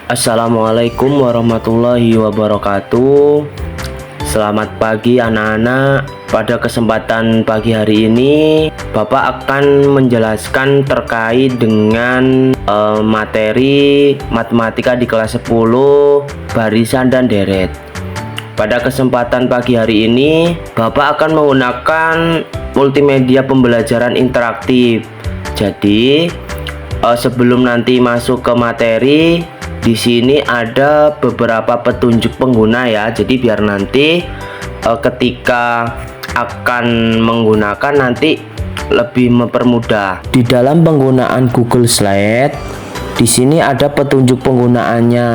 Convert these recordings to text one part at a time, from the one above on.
Assalamualaikum warahmatullahi wabarakatuh. Selamat pagi anak-anak. Pada kesempatan pagi hari ini Bapak akan menjelaskan terkait dengan materi matematika di kelas 10 barisan dan deret. Pada kesempatan pagi hari ini Bapak akan menggunakan multimedia pembelajaran interaktif. Jadi sebelum nanti masuk ke materi, di sini ada beberapa petunjuk pengguna ya. Jadi biar nanti ketika akan menggunakan nanti lebih mempermudah. Di dalam penggunaan Google Slide, di sini ada petunjuk penggunaannya.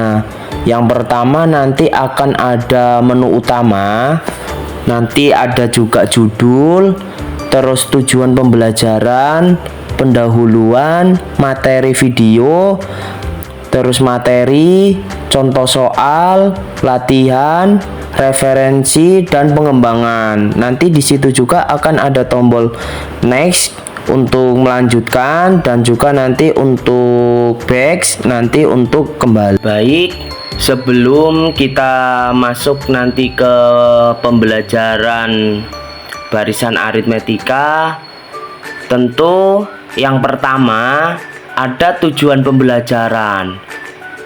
Yang pertama nanti akan ada menu utama, nanti ada juga judul, terus tujuan pembelajaran, pendahuluan, materi video, terus materi, contoh soal, latihan, referensi, dan pengembangan. Nanti di situ juga akan ada tombol next untuk melanjutkan, dan juga nanti untuk back, nanti untuk kembali. Baik, sebelum kita masuk nanti ke pembelajaran barisan aritmetika, tentu yang pertama ada tujuan pembelajaran.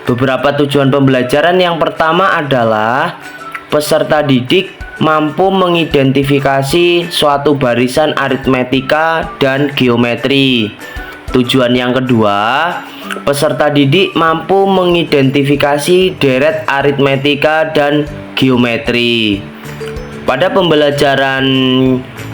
Beberapa tujuan pembelajaran yang pertama adalah peserta didik mampu mengidentifikasi suatu barisan aritmetika dan geometri. Tujuan yang kedua, peserta didik mampu mengidentifikasi deret aritmetika dan geometri. Pada pembelajaran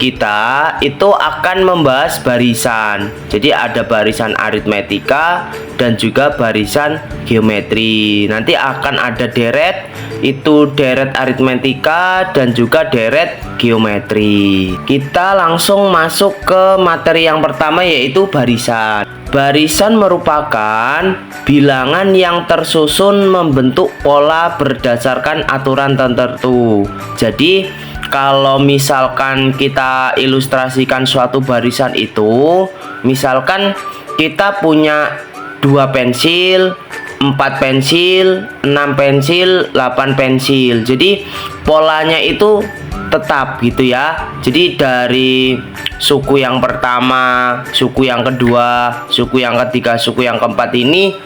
kita itu akan membahas barisan. Jadi ada barisan aritmetika dan juga barisan geometri. Nanti akan ada deret, itu deret aritmetika dan juga deret geometri. Kita langsung masuk ke materi yang pertama, yaitu barisan. Barisan merupakan bilangan yang tersusun membentuk pola berdasarkan aturan tertentu. Jadi kalau misalkan kita ilustrasikan suatu barisan itu, misalkan kita punya 2 pensil, 4 pensil, 6 pensil, 8 pensil. Jadi polanya itu tetap gitu ya. Jadi dari suku yang pertama, suku yang kedua, suku yang ketiga, suku yang keempat ini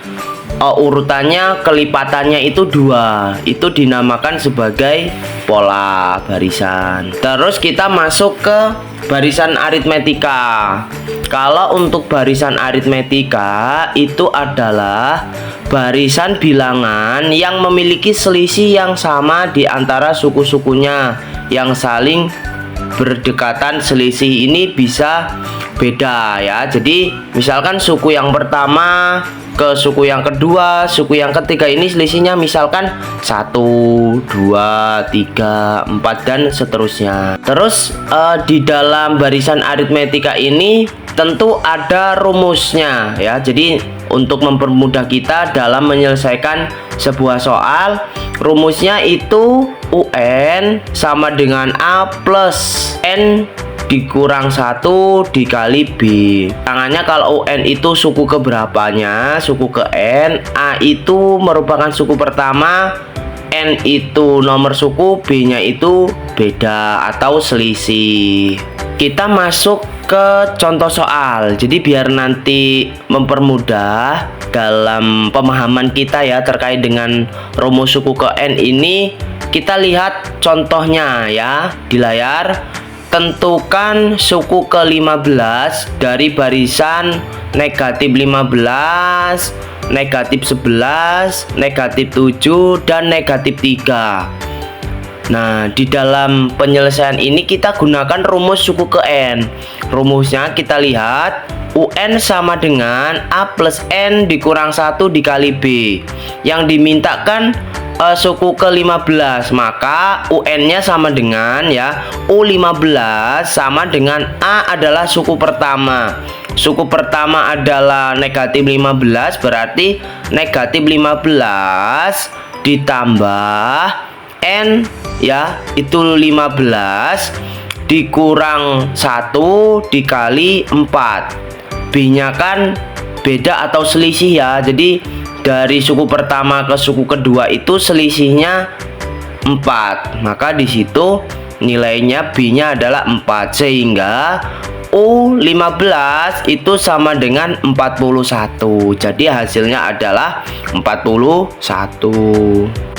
urutannya kelipatannya itu 2. Itu dinamakan sebagai pola barisan. Terus kita masuk ke barisan aritmetika. Kalau untuk barisan aritmetika itu adalah barisan bilangan yang memiliki selisih yang sama di antara suku-sukunya yang saling berdekatan. Selisih ini bisa beda ya. Jadi misalkan suku yang pertama ke suku yang kedua, suku yang ketiga ini selisihnya misalkan 1, 2, 3, 4 dan seterusnya. Terus di dalam barisan aritmetika ini tentu ada rumusnya ya. Jadi untuk mempermudah kita dalam menyelesaikan sebuah soal, rumusnya itu UN sama dengan A plus N dikurang 1 dikali B. Tangannya kalau UN itu suku keberapanya, suku ke N, A itu merupakan suku pertama, N itu nomor suku, B nya itu beda atau selisih. Kita masuk ke contoh soal. Jadi biar nanti mempermudah dalam pemahaman kita ya terkait dengan rumus suku ke N ini, kita lihat contohnya ya di layar. Tentukan suku ke-15 dari barisan negatif 15, negatif 11, negatif 7, dan negatif 3. Nah, di dalam penyelesaian ini kita gunakan rumus suku ke N. Rumusnya kita lihat UN sama dengan A plus N dikurang 1 dikali B. Yang dimintakan suku ke-15, maka UN-nya sama dengan ya U15 sama dengan A adalah suku pertama. Suku pertama adalah negatif 15, berarti negatif 15 ditambah N ya itu 15 dikurang 1 dikali 4. B nya kan beda atau selisih ya. Jadi dari suku pertama ke suku kedua itu selisihnya 4. Maka di situ nilainya B-nya adalah 4, sehingga U15 itu sama dengan 41. Jadi hasilnya adalah 41.